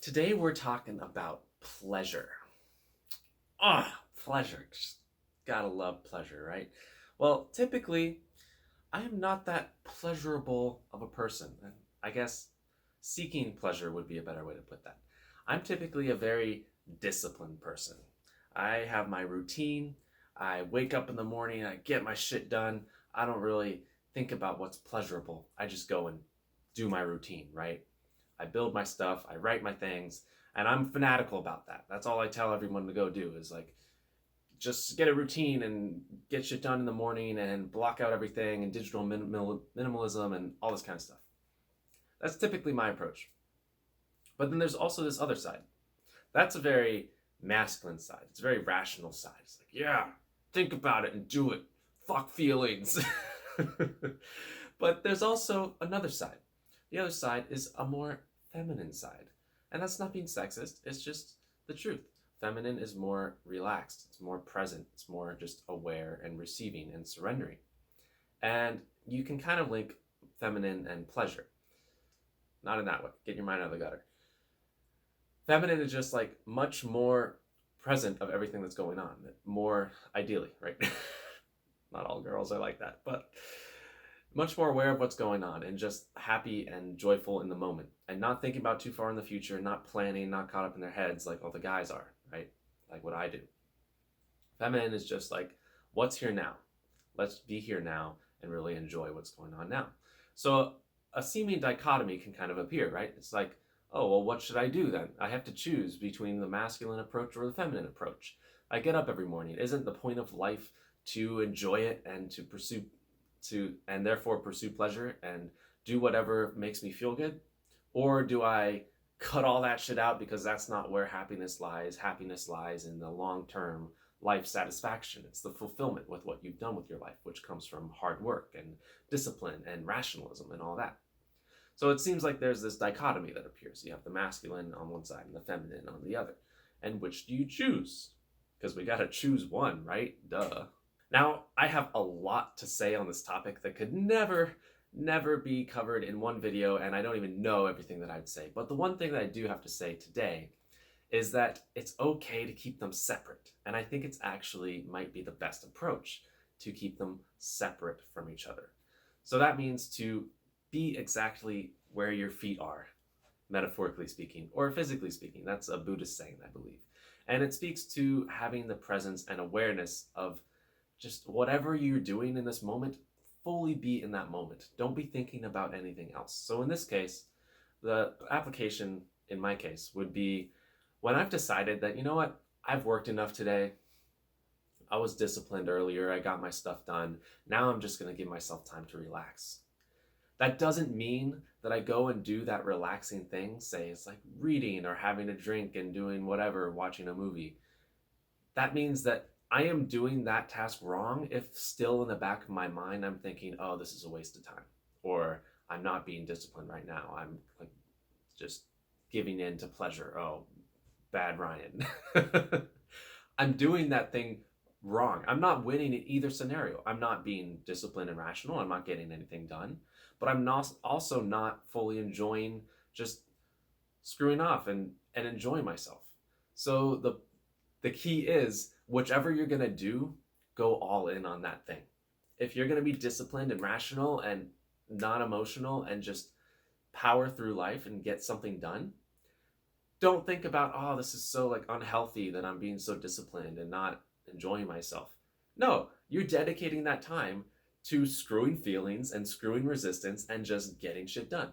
Today we're talking about pleasure. Pleasure. Just gotta love pleasure, right? Well, typically, I am not that pleasurable of a person. And I guess seeking pleasure would be a better way to put that. I'm typically a very disciplined person. I have my routine. I wake up in the morning, I get my shit done. I don't really think about what's pleasurable. I just go and do my routine, right? I build my stuff, I write my things, and I'm fanatical about that. That's all I tell everyone to go do is like just get a routine and get shit done in the morning and block out everything and digital minimalism and all this kind of stuff. That's typically my approach. But then there's also this other side. That's a very masculine side. It's a very rational side. It's like, yeah, think about it and do it. Fuck feelings. But there's also another side. The other side is a more feminine side. And that's not being sexist, it's just the truth. Feminine is more relaxed, it's more present, it's more just aware and receiving and surrendering. And you can kind of link feminine and pleasure. Not in that way. Get your mind out of the gutter. Feminine is just like much more present of everything that's going on. More ideally, right? Not all girls are like that, but much more aware of what's going on and just happy and joyful in the moment and not thinking about too far in the future, not planning, not caught up in their heads like all the guys are, right? Like what I do. Feminine is just like, what's here now? Let's be here now and really enjoy what's going on now. So a seeming dichotomy can kind of appear, right? It's like, oh, well, what should I do then? I have to choose between the masculine approach or the feminine approach. I get up every morning. Isn't the point of life to enjoy it and to pursue and therefore pursue pleasure and do whatever makes me feel good? Or do I cut all that shit out because that's not where happiness lies? Happiness lies in the long-term life satisfaction. It's the fulfillment with what you've done with your life, which comes from hard work and discipline and rationalism and all that. So it seems like there's this dichotomy that appears. You have the masculine on one side and the feminine on the other. And which do you choose? Because we gotta choose one, right? Duh. Now, I have a lot to say on this topic that could never be covered in one video, and I don't even know everything that I'd say. But the one thing that I do have to say today is that it's okay to keep them separate. And I think it's actually might be the best approach to keep them separate from each other. So that means to be exactly where your feet are, metaphorically speaking, or physically speaking. That's a Buddhist saying, I believe. And it speaks to having the presence and awareness of just whatever you're doing in this moment, fully be in that moment. Don't be thinking about anything else. So in this case, the application in my case would be when I've decided that, you know what, I've worked enough today. I was disciplined earlier. I got my stuff done. Now I'm just going to give myself time to relax. That doesn't mean that I go and do that relaxing thing, say it's like reading or having a drink and doing whatever, watching a movie. That means that I am doing that task wrong if still in the back of my mind I'm thinking, oh, this is a waste of time, or I'm not being disciplined right now. I'm like just giving in to pleasure. Oh, bad Ryan. I'm doing that thing wrong. I'm not winning in either scenario. I'm not being disciplined and rational. I'm not getting anything done, but I'm not also not fully enjoying just screwing off and enjoying myself. So the key is whichever you're going to do, go all in on that thing. If you're going to be disciplined and rational and not emotional and just power through life and get something done, don't think about, oh, this is so like unhealthy that I'm being so disciplined and not enjoying myself. No, you're dedicating that time to screwing feelings and screwing resistance and just getting shit done.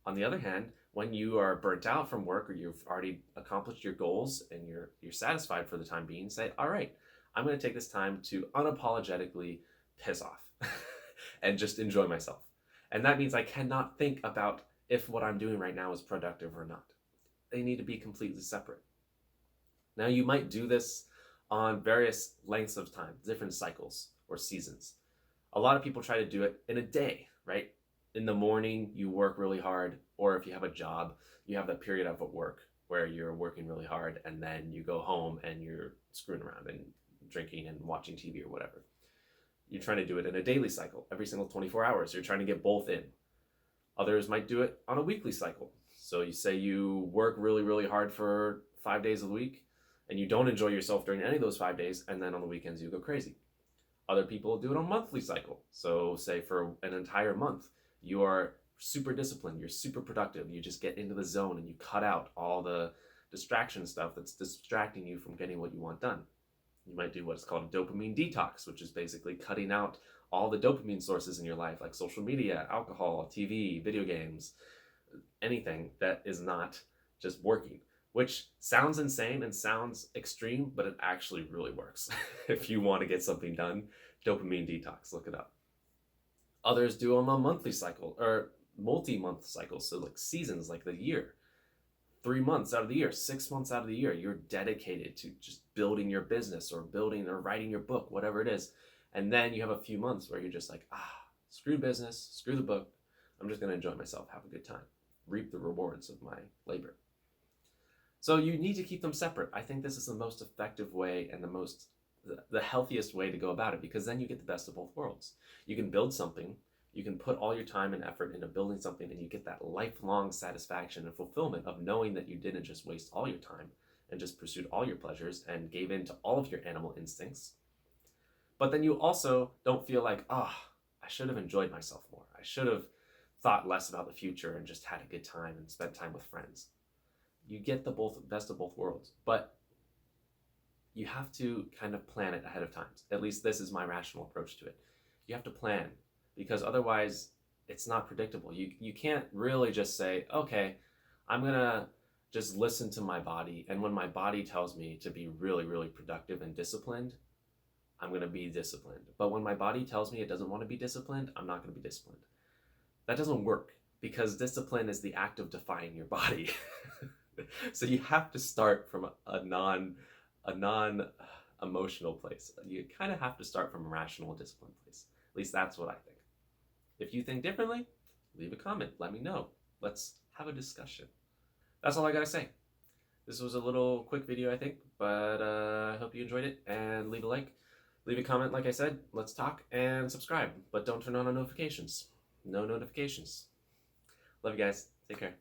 On the other hand, when you are burnt out from work or you've already accomplished your goals and you're satisfied for the time being, say, all right, I'm going to take this time to unapologetically piss off and just enjoy myself. And that means I cannot think about if what I'm doing right now is productive or not. They need to be completely separate. Now, you might do this on various lengths of time, different cycles or seasons. A lot of people try to do it in a day, right? In the morning, you work really hard, or if you have a job, you have that period of work where you're working really hard and then you go home and you're screwing around and drinking and watching TV or whatever. You're trying to do it in a daily cycle, every single 24 hours. You're trying to get both in. Others might do it on a weekly cycle. So So you say you work really, really hard for 5 days a week and you don't enjoy yourself during any of those 5 days, and then on the weekends you go crazy. Other people do it on a monthly cycle. So say for an entire month, you are super disciplined, you're super productive, you just get into the zone and you cut out all the distraction stuff that's distracting you from getting what you want done. You might do what's called a dopamine detox, which is basically cutting out all the dopamine sources in your life, like social media, alcohol, TV, video games, anything that is not just working, which sounds insane and sounds extreme, but it actually really works. If you want to get something done, dopamine detox, look it up. Others do on a monthly cycle or multi-month cycles, so like seasons, like the year. 3 months out of the year, 6 months out of the year, you're dedicated to just building your business or building or writing your book, whatever it is. And then you have a few months where you're just like, screw business, screw the book. I'm just going to enjoy myself, have a good time, reap the rewards of my labor. So you need to keep them separate. I think this is the most effective way and the healthiest way to go about it, because then you get the best of both worlds. You can build something, you can put all your time and effort into building something, and you get that lifelong satisfaction and fulfillment of knowing that you didn't just waste all your time and just pursued all your pleasures and gave in to all of your animal instincts. But then you also don't feel like, I should have enjoyed myself more. I should have thought less about the future and just had a good time and spent time with friends. You get the best of both worlds, but you have to kind of plan it ahead of time. At least this is my rational approach to it. You have to plan, because otherwise it's not predictable. You can't really just say, okay, I'm going to just listen to my body, and when my body tells me to be really, really productive and disciplined, I'm going to be disciplined. But when my body tells me it doesn't want to be disciplined, I'm not going to be disciplined. That doesn't work, because discipline is the act of defying your body. So you have to start from a non-emotional place. You kind of have to start from a rational, disciplined place. At least that's what I think. If you think differently, leave a comment. Let me know. Let's have a discussion. That's all I gotta say. This was a little quick video, I think, but I hope you enjoyed it, and leave a like, leave a comment, like I said, let's talk, and subscribe, but don't turn on the notifications. No notifications. Love you guys. Take care.